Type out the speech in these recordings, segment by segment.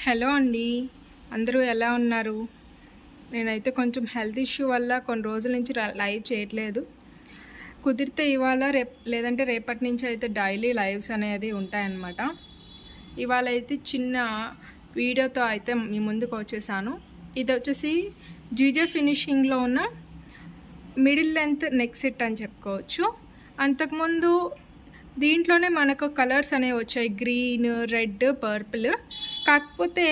Hello అండి, అందరూ ఎలా ఉన్నారు? నేనైతే కొంచెం హెల్త్ ఇష్యూ వల్ల కొన్ని రోజుల నుంచి లైవ్ చేయట్లేదు. కుదిరితే ఇవాళ లేదంటే రేపటి నుంచి అయితే డైలీ లైవ్స్ అనేది ఉంటాయన్నమాట. ఇవాళ అయితే చిన్న వీడియోతో అయితే మీ ముందుకు వచ్చేసాను. ఇది వచ్చేసి జీజే ఫినిషింగ్లో ఉన్న మిడిల్ లెంత్ నెక్ సెట్ అని చెప్పుకోవచ్చు. అంతకుముందు దీంట్లోనే మనకు కలర్స్ అనేవి వచ్చాయి, గ్రీన్, రెడ్, పర్పుల్. కాకపోతే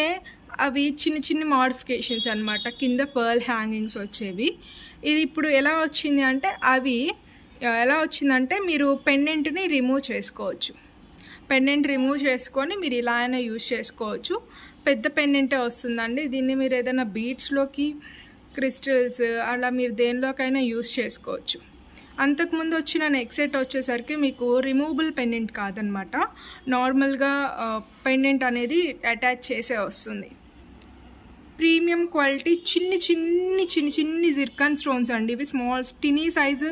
అవి చిన్న చిన్న మోడిఫికేషన్స్ అనమాట. కింద పర్ల్ హ్యాంగింగ్స్ వచ్చేవి. ఇది ఇప్పుడు ఎలా వచ్చింది అంటే ఎలా వచ్చిందంటే మీరు పెండెంట్ని రిమూవ్ చేసుకోవచ్చు. పెండెంట్ రిమూవ్ చేసుకొని మీరు ఇలా అయినా యూజ్ చేసుకోవచ్చు. పెద్ద పెండెంటే వస్తుందండి. దీన్ని మీరు ఏదైనా బీడ్స్లోకి, క్రిస్టల్స్ అలా మీరు దేనిలోకైనా యూజ్ చేసుకోవచ్చు. అంతకుముందు వచ్చిన నెక్ సెట్ వచ్చేసరికి మీకు రిమూవబుల్ పెండెంట్ కాదనమాట. నార్మల్గా పెండెంట్ అనేది అటాచ్ చేసే వస్తుంది. ప్రీమియం క్వాలిటీ చిన్ని జిర్కాన్ స్టోన్స్ అండి. ఇవి small tiny size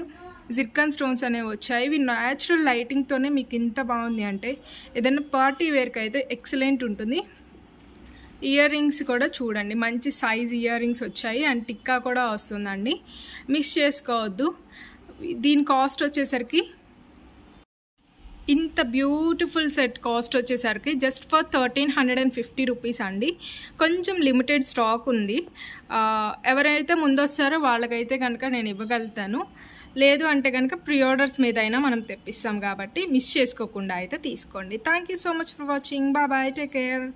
Zircon stones అనేవి వచ్చాయి. ఇవి న్యాచురల్ లైటింగ్తోనే మీకు ఇంత బాగుంది అంటే ఏదైనా పార్టీ వేర్కి అయితే ఎక్సలెంట్ ఉంటుంది. ఇయర్ రింగ్స్ కూడా చూడండి, మంచి సైజ్ ఇయర్ రింగ్స్ వచ్చాయి. అండ్ టిక్కా కూడా వస్తుందండి, మిస్ చేసుకోవద్దు. దీని కాస్ట్ వచ్చేసరికి, ఇంత బ్యూటిఫుల్ సెట్ కాస్ట్ వచ్చేసరికి జస్ట్ ఫర్ 1350 రూపీస్ అండి. కొంచెం లిమిటెడ్ స్టాక్ ఉంది. ఎవరైతే ముందొస్తారో వాళ్ళకైతే కనుక నేను ఇవ్వగలుగుతాను. లేదు అంటే కనుక ప్రీ ఆర్డర్స్ మీద అయినా మనం తెప్పిస్తాం కాబట్టి మిస్ చేసుకోకుండా అయితే తీసుకోండి. Thank you so much for watching. Bye, take care.